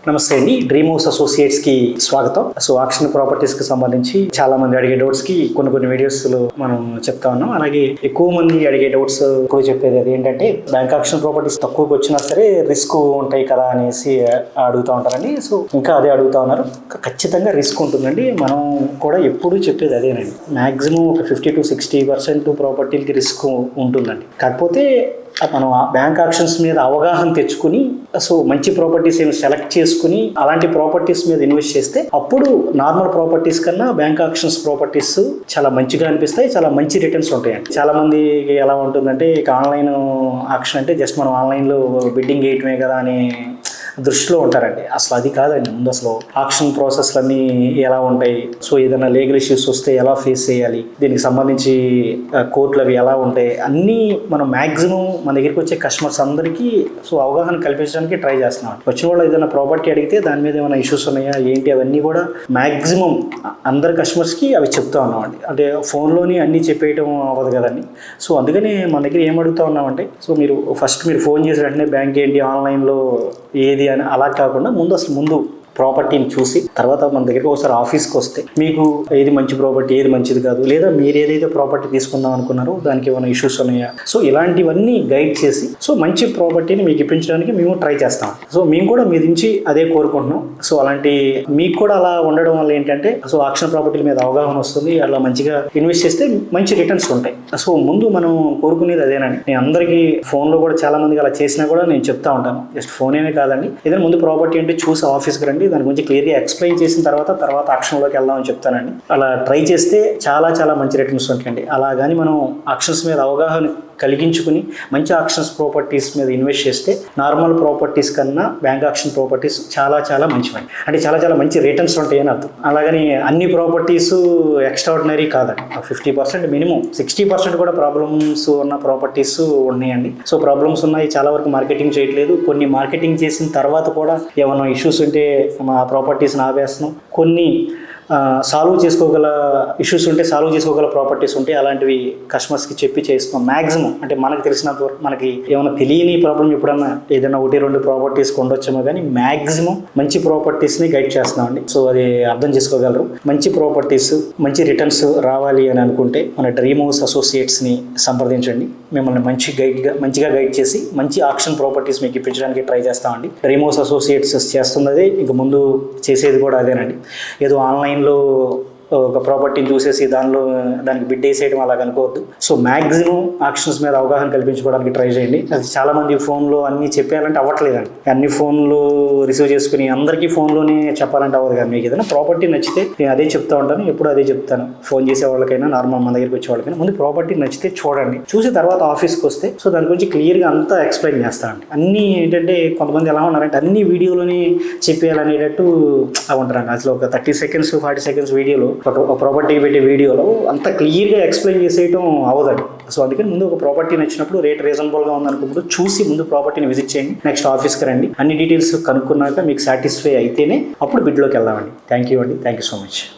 నమస్తే అండి, dream house associates కి స్వాగతం. సో ఆక్షన్ ప్రాపర్టీస్ కి సంబంధించి చాలా మంది అడిగే డౌట్స్ కి కొన్ని వీడియోస్ లో మనం చెప్తా ఉన్నాం. అలాగే ఎక్కువ మంది అడిగే డౌట్స్ ఎక్కువ చెప్పేది అది ఏంటంటే బ్యాంక్ ఆక్షన్ ప్రాపర్టీస్ తక్కువకి వచ్చినా సరే రిస్క్ ఉంటాయి కదా అనేసి అడుగుతా ఉంటారండి. సో ఇంకా అదే అడుగుతా ఉన్నారు. ఖచ్చితంగా రిస్క్ ఉంటుందండి. మనం కూడా ఎప్పుడు చెప్పేది అదేనండి. మాక్సిమం ఒక 50 to 60% ప్రాపర్టీలకి రిస్క్ ఉంటుందండి. కాకపోతే మనం బ్యాంక్ ఆక్షన్స్ మీద అవగాహన తెచ్చుకుని సో మంచి ప్రాపర్టీస్ ఏమి సెలెక్ట్ చేసుకుని అలాంటి ప్రాపర్టీస్ మీద ఇన్వెస్ట్ చేస్తే అప్పుడు నార్మల్ ప్రాపర్టీస్ కన్నా బ్యాంక్ ఆక్షన్స్ ప్రాపర్టీస్ చాలా మంచిగా అనిపిస్తాయి, చాలా మంచి రిటర్న్స్ ఉంటాయండి. చాలా మందికి ఎలా ఉంటుందంటే ఇక ఆన్లైన్ ఆక్షన్ అంటే జస్ట్ మనం ఆన్లైన్లో బిడ్డింగ్ వేయటమే కదా అని దృష్టిలో ఉంటారండి. అసలు అది కాదండి. ముందు అసలు ఆక్షన్ ప్రాసెస్లన్నీ ఎలా ఉంటాయి, సో ఏదైనా లీగల్ ఇష్యూస్ వస్తే ఎలా ఫేస్ చేయాలి, దీనికి సంబంధించి కోర్టులు అవి ఎలా ఉంటాయి, అన్నీ మనం మ్యాక్సిమం మన దగ్గరికి వచ్చే కస్టమర్స్ అందరికీ సో అవగాహన కల్పించడానికి ట్రై చేస్తున్నాం. వచ్చిన వాళ్ళు ఏదైనా ప్రాపర్టీ అడిగితే దాని మీద ఏమైనా ఇష్యూస్ ఉన్నాయా ఏంటి అవన్నీ కూడా మ్యాక్సిమం అందరి కస్టమర్స్కి అవి చెప్తా ఉన్నామండి. అంటే ఫోన్లోని అన్నీ చెప్పేయటం అవ్వదు కదండి. సో అందుకని మన దగ్గర ఏం అడుగుతా ఉన్నామంటే సో మీరు ఫోన్ చేసి వెంటనే బ్యాంక్ ఏంటి ఆన్లైన్లో ఏది అని అలా కాకుండా ముందు ప్రాపర్టీని చూసి తర్వాత మన దగ్గరికి ఒకసారి ఆఫీస్కి వస్తే మీకు ఏది మంచి ప్రాపర్టీ ఏది మంచిది కాదు, లేదా మీరు ఏదైతే ప్రాపర్టీ తీసుకుందాం అనుకున్నారో దానికి ఏమైనా ఇష్యూస్ ఉన్నాయా, సో ఇలాంటివన్నీ గైడ్ చేసి సో మంచి ప్రాపర్టీని మీకు ఇప్పించడానికి మేము ట్రై చేస్తాం. సో మేము కూడా మీ నుంచి అదే కోరుకుంటున్నాం. సో అలాంటి మీకు కూడా అలా ఉండడం వల్ల ఏంటంటే సో ఆక్షన్ ప్రాపర్టీల మీద అవగాహన వస్తుంది, అలా మంచిగా ఇన్వెస్ట్ చేస్తే మంచి రిటర్న్స్ ఉంటాయి. సో ముందు మనం కోరుకునేది అదేనండి. నేను అందరికీ ఫోన్లో కూడా చాలా మందికి అలా చేసినా కూడా నేను చెప్తా ఉంటాను. జస్ట్ ఫోన్ కాదండి, ఏదైనా ముందు ప్రాపర్టీ అంటే చూసి ఆఫీస్కి రండి, దాని గురించి క్లియర్గా ఎక్స్ప్లెయిన్ చేసిన తర్వాత ఆక్షన్లోకి వెళ్దామని చెప్తానండి. అలా ట్రై చేస్తే చాలా మంచి రిటర్న్స్ ఉంటాయండి. అలా కానీ మనం ఆక్షన్స్ మీద అవగాహన కలిగించుకుని మంచి ఆక్షన్స్ ప్రాపర్టీస్ మీద ఇన్వెస్ట్ చేస్తే నార్మల్ ప్రాపర్టీస్ కన్నా బ్యాంక్ ఆక్షన్ ప్రాపర్టీస్ చాలా మంచివండి. అంటే చాలా మంచి రిటర్న్స్ ఉంటాయని అర్థం. అలాగని అన్ని ప్రాపర్టీస్ ఎక్స్ట్రాడినరీ కాదండి. 50% మినిమం 60% కూడా ప్రాబ్లమ్స్ ఉన్న ప్రాపర్టీస్ ఉన్నాయండి. సో ప్రాబ్లమ్స్ ఉన్నాయి, చాలా వరకు మార్కెటింగ్ చేయట్లేదు. కొన్ని మార్కెటింగ్ చేసిన తర్వాత కూడా ఏమైనా ఇష్యూస్ ఉంటే మా ప్రాపర్టీస్ని ఆపేస్తున్నాం. కొన్ని సాల్వ్ చేసుకోగల ఇష్యూస్ ఉంటే సాల్వ్ చేసుకోగల ప్రాపర్టీస్ ఉంటే అలాంటివి కస్టమర్స్కి చెప్పి చేస్తున్నాం. మ్యాక్సిమం అంటే మనకు తెలిసినంత వరకు మనకి ఏమైనా తెలియని ప్రాబ్లం ఎప్పుడన్నా ఏదైనా 1-2 ప్రాపర్టీస్ కొండొచ్చామో కానీ మ్యాక్సిమం మంచి ప్రాపర్టీస్ని గైడ్ చేస్తున్నామండి. సో అది అర్థం చేసుకోగలరు. మంచి ప్రాపర్టీస్ మంచి రిటర్న్స్ రావాలి అని అనుకుంటే మన డ్రీమ్ హౌస్ అసోసియేట్స్ని సంప్రదించండి. మిమ్మల్ని మంచిగా గైడ్ చేసి మంచి ఆక్షన్ ప్రాపర్టీస్ మీకు ఇప్పించడానికి ట్రై చేస్తామండి. డ్రీమ్ హౌస్ అసోసియేట్స్ చేస్తున్నదే, ఇంక ముందు చేసేది కూడా అదేనండి. ఏదో ఆన్లైన్లో ఒక ప్రాపర్టీని చూసేసి దానికి బిడ్ వేసేయడం అలా అనుకోవద్దు. సో మ్యాక్సిమం ఆక్షన్స్ మీద అవగాహన కల్పించుకోవడానికి ట్రై చేయండి. అది చాలామంది ఫోన్లో అన్నీ చెప్పాలంటే అవ్వట్లేదండి. అన్ని ఫోన్లు రిసీవ్ చేసుకుని అందరికీ ఫోన్లోనే చెప్పాలంటే అవ్వదు. కానీ మీకు ఏదైనా ప్రాపర్టీ నచ్చితే నేను అదే చెప్తా ఉంటాను, ఎప్పుడు అదే చెప్తాను. ఫోన్ చేసే వాళ్ళకైనా నార్మల్ మన దగ్గరికి వచ్చే వాళ్ళకైనా ముందు ప్రాపర్టీ నచ్చితే చూడండి, చూసి తర్వాత ఆఫీస్కి వస్తే సో దాని గురించి క్లియర్గా అంతా ఎక్స్ప్లెయిన్ చేస్తానండి. అన్నీ ఏంటంటే కొంతమంది ఎలా ఉన్నారంటే అన్ని వీడియోలోనే చెప్పేయాలనేటట్టు ఉంటారండి. అసలు ఒక 30 seconds 40 seconds వీడియోలో ఒక ప్రాపర్టీకి పెట్టే వీడియోలో అంత క్లియర్గా ఎక్స్ప్లెయిన్ చేసేయటం అవ్వదండి. సో అందుకని ముందు ఒక ప్రాపర్టీ నచ్చినప్పుడు రేట్ రీజనబుల్గా ఉందనుకున్నప్పుడు చూసి ముందు ప్రాపర్టీని విజిట్ చేయండి. నెక్స్ట్ ఆఫీస్కి రండి, అన్ని డీటెయిల్స్ కనుక్కున్నాక మీకు సాటిస్ఫై అయితేనే అప్పుడు బిడ్లోకి వెళ్దామండి. థ్యాంక్ యూ అండి, థ్యాంక్ యూ సో మచ్.